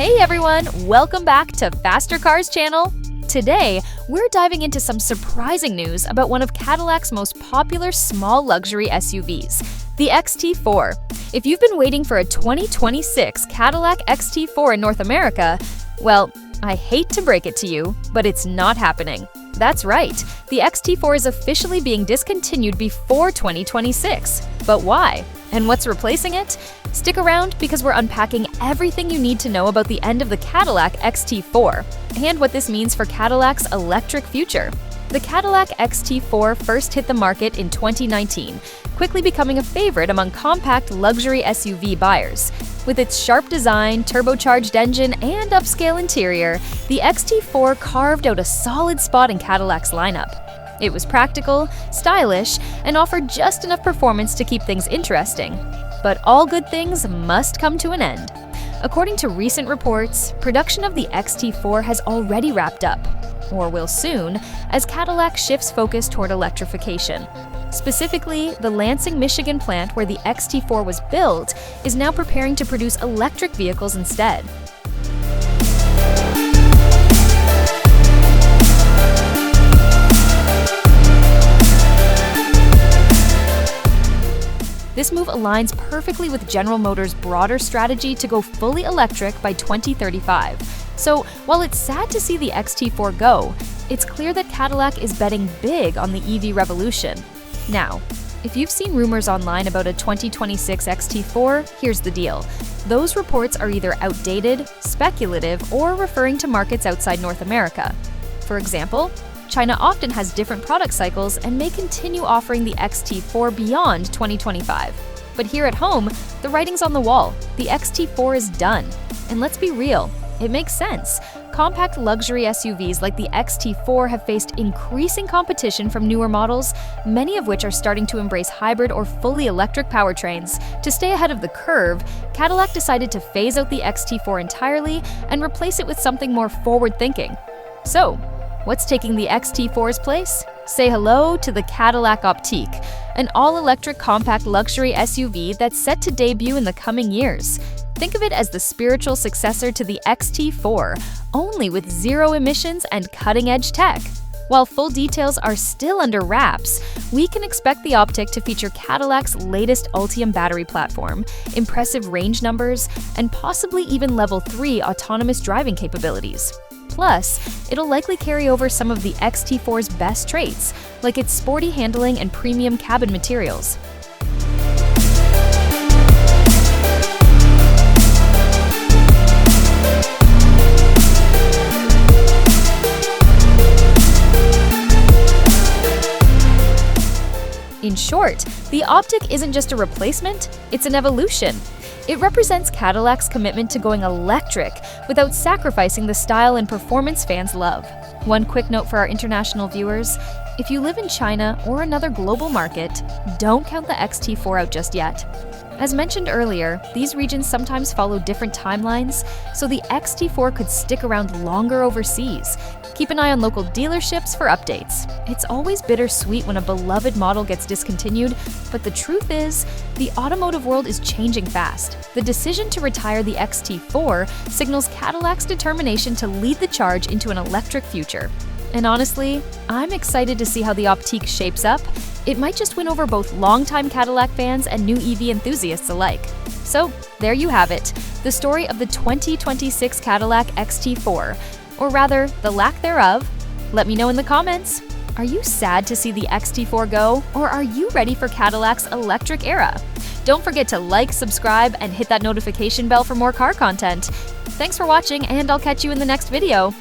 Hey everyone, welcome back to Faster Cars channel. Today, we're diving into some surprising news about one of Cadillac's most popular small luxury SUVs, the XT4. If you've been waiting for a 2026 Cadillac XT4 in North America, well, I hate to break it to you, but it's not happening. That's right, the XT4 is officially being discontinued before 2026. But why? And what's replacing it? Stick around because we're unpacking everything you need to know about the end of the Cadillac XT4 and what this means for Cadillac's electric future. The Cadillac XT4 first hit the market in 2019, quickly becoming a favorite among compact luxury SUV buyers. With its sharp design, turbocharged engine, and upscale interior, the XT4 carved out a solid spot in Cadillac's lineup. It was practical, stylish, and offered just enough performance to keep things interesting. But all good things must come to an end. According to recent reports, production of the XT4 has already wrapped up, or will soon, as Cadillac shifts focus toward electrification. Specifically, the Lansing, Michigan plant where the XT4 was built is now preparing to produce electric vehicles instead. This move aligns perfectly with General Motors' broader strategy to go fully electric by 2035. So, while it's sad to see the XT4 go, it's clear that Cadillac is betting big on the EV revolution. Now, if you've seen rumors online about a 2026 XT4, here's the deal. Those reports are either outdated, speculative, or referring to markets outside North America. For example, China often has different product cycles and may continue offering the XT4 beyond 2025. But here at home, the writing's on the wall. The XT4 is done. And let's be real, it makes sense. Compact luxury SUVs like the XT4 have faced increasing competition from newer models, many of which are starting to embrace hybrid or fully electric powertrains. To stay ahead of the curve, Cadillac decided to phase out the XT4 entirely and replace it with something more forward-thinking. So, what's taking the XT4's place? Say hello to the Cadillac Optiq, an all-electric compact luxury SUV that's set to debut in the coming years. Think of it as the spiritual successor to the XT4, only with zero emissions and cutting-edge tech. While full details are still under wraps, we can expect the Optiq to feature Cadillac's latest Ultium battery platform, impressive range numbers, and possibly even Level 3 autonomous driving capabilities. Plus, it'll likely carry over some of the XT4's best traits, like its sporty handling and premium cabin materials. In short, the Optiq isn't just a replacement, it's an evolution. It represents Cadillac's commitment to going electric without sacrificing the style and performance fans love. One quick note for our international viewers: if you live in China or another global market, don't count the XT4 out just yet. As mentioned earlier, these regions sometimes follow different timelines, so the XT4 could stick around longer overseas. Keep an eye on local dealerships for updates. It's always bittersweet when a beloved model gets discontinued, but the truth is, the automotive world is changing fast. The decision to retire the XT4 signals Cadillac's determination to lead the charge into an electric future. And honestly, I'm excited to see how the Optiq shapes up. It might just win over both longtime Cadillac fans and new EV enthusiasts alike. So, there you have it, the story of the 2026 Cadillac XT4, or rather, the lack thereof. Let me know in the comments. Are you sad to see the XT4 go, or are you ready for Cadillac's electric era? Don't forget to like, subscribe, and hit that notification bell for more car content. Thanks for watching, and I'll catch you in the next video.